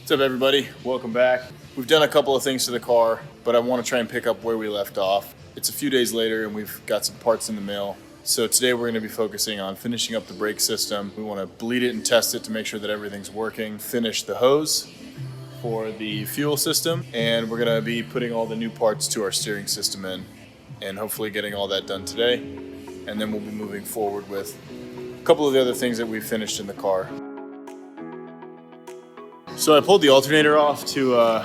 What's up, everybody? Welcome back. We've done a couple of things to the car, but I want to try and pick up where we left off. It's a few days later and we've got some parts in the mail. So today we're going to be focusing on finishing up the brake system. We want to bleed it and test it to make sure that everything's working. Finish the hose for the fuel system, and we're going to be putting all the new parts to our steering system in and hopefully getting all that done today. And then we'll be moving forward with a couple of the other things that we finished in the car. So I pulled the alternator off to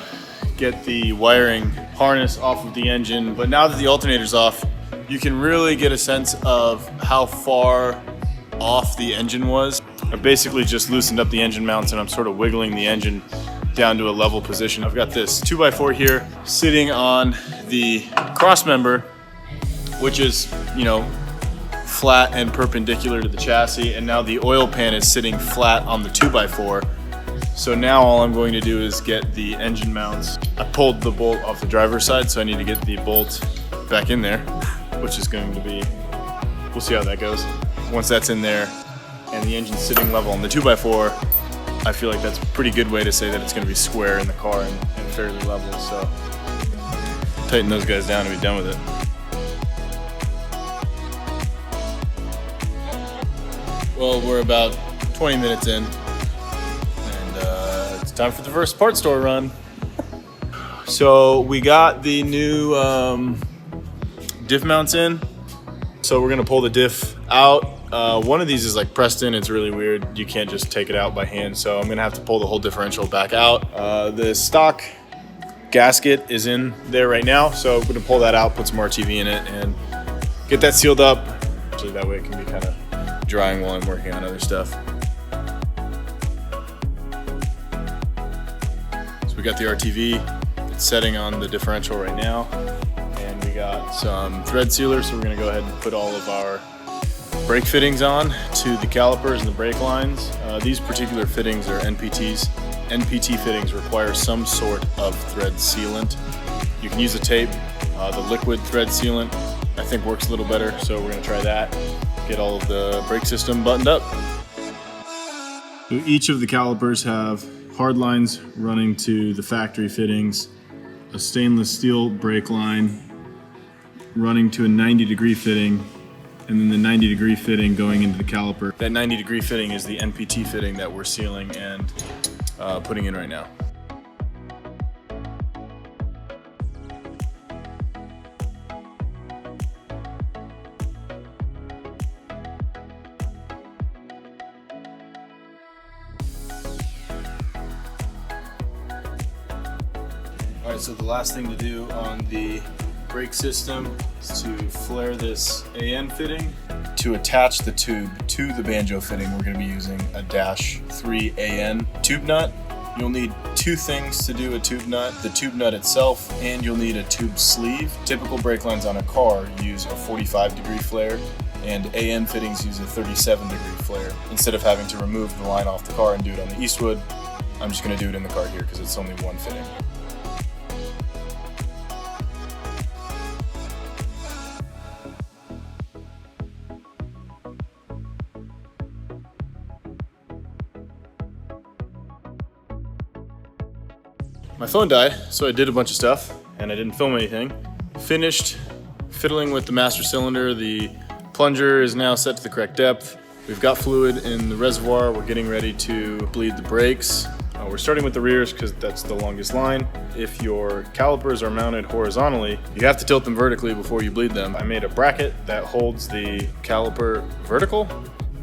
get the wiring harness off of the engine, but now that the alternator's off, you can really get a sense of how far off the engine was. I basically just loosened up the engine mounts and I'm sort of wiggling the engine down to a level position. I've got this 2x4 here sitting on the cross member, which is, flat and perpendicular to the chassis, and now the oil pan is sitting flat on the 2x4. So now all I'm going to do is get the engine mounts. I pulled the bolt off the driver's side, so I need to get the bolt back in there, which is going to be, we'll see how that goes. Once that's in there and the engine's sitting level on the 2x4, I feel like that's a pretty good way to say that it's going to be square in the car and fairly level. So tighten those guys down and be done with it. Well, we're about 20 minutes in. Time for the first part store run. So we got the new diff mounts in. So we're gonna pull the diff out. One of these is like pressed in, it's really weird. You can't just take it out by hand. So I'm gonna have to pull the whole differential back out. The stock gasket is in there right now. So I'm gonna pull that out, put some RTV in it and get that sealed up. Actually, that way it can be kind of drying while I'm working on other stuff. We got the RTV, it's setting on the differential right now, and we got some thread sealer, so we're going to go ahead and put all of our brake fittings on to the calipers and the brake lines. These particular fittings are NPTs. NPT fittings require some sort of thread sealant. You can use the tape. The liquid thread sealant I think works a little better, so we're going to try that. Get all of the brake system buttoned up. So each of the calipers have hard lines running to the factory fittings, a stainless steel brake line running to a 90-degree fitting, and then the 90-degree fitting going into the caliper. That 90-degree fitting is the NPT fitting that we're sealing and putting in right now. All right, so the last thing to do on the brake system is to flare this AN fitting. To attach the tube to the banjo fitting, we're going to be using a -3 AN tube nut. You'll need two things to do a tube nut, the tube nut itself, and you'll need a tube sleeve. Typical brake lines on a car use a 45-degree flare, and AN fittings use a 37-degree flare. Instead of having to remove the line off the car and do it on the Eastwood, I'm just going to do it in the car here because it's only one fitting. My phone died, so I did a bunch of stuff, and I didn't film anything. Finished fiddling with the master cylinder. The plunger is now set to the correct depth. We've got fluid in the reservoir. We're getting ready to bleed the brakes. We're starting with the rears because that's the longest line. If your calipers are mounted horizontally, you have to tilt them vertically before you bleed them. I made a bracket that holds the caliper vertical,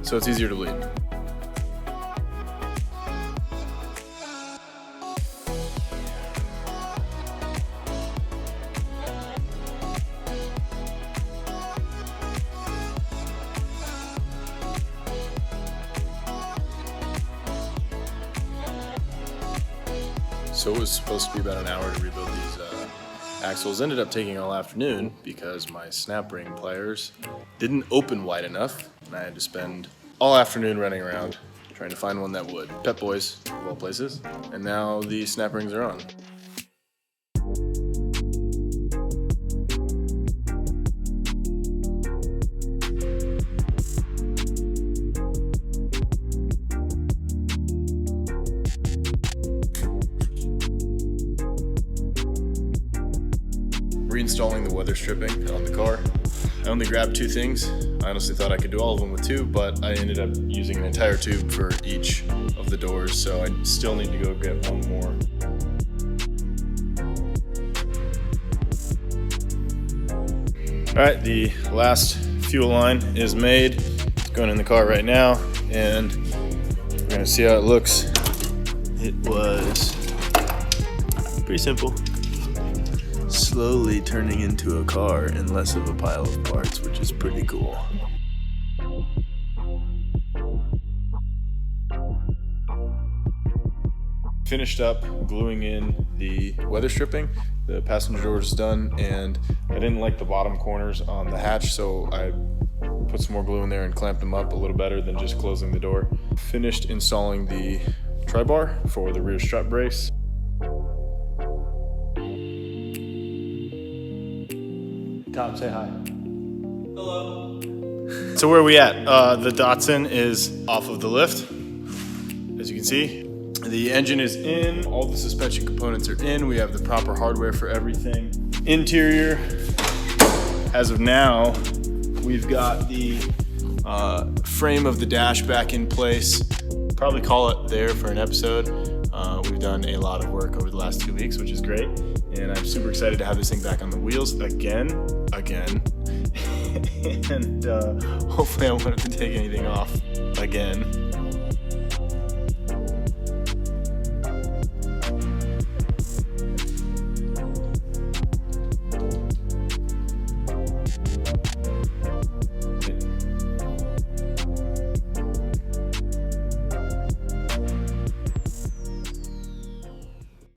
so it's easier to bleed. So it was supposed to be about an hour to rebuild these axles. Ended up taking all afternoon because my snap ring pliers didn't open wide enough, and I had to spend all afternoon running around trying to find one that would. Pep Boys, of all places. And now the snap rings are on. reinstalling the weather stripping on the car. I only grabbed 2 things. I honestly thought I could do all of them with 2, but I ended up using an entire tube for each of the doors, so I still need to go get one more. All right, the last fuel line is made. It's going in the car right now, and we're gonna see how it looks. It was pretty simple. Slowly turning into a car and less of a pile of parts, which is pretty cool. Finished up gluing in the weather stripping. The passenger door is done, and I didn't like the bottom corners on the hatch, so I put some more glue in there and clamped them up a little better than just closing the door. Finished installing the tri-bar for the rear strut brace. Tom, say hi. Hello. So where are we at? The Datsun is off of the lift, as you can see. The engine is in, all the suspension components are in. We have the proper hardware for everything. Interior, as of now, we've got the frame of the dash back in place. Probably call it there for an episode. We've done a lot of work over the last 2 weeks, which is great. And I'm super excited to have this thing back on the wheels again. And hopefully I won't have to take anything off again.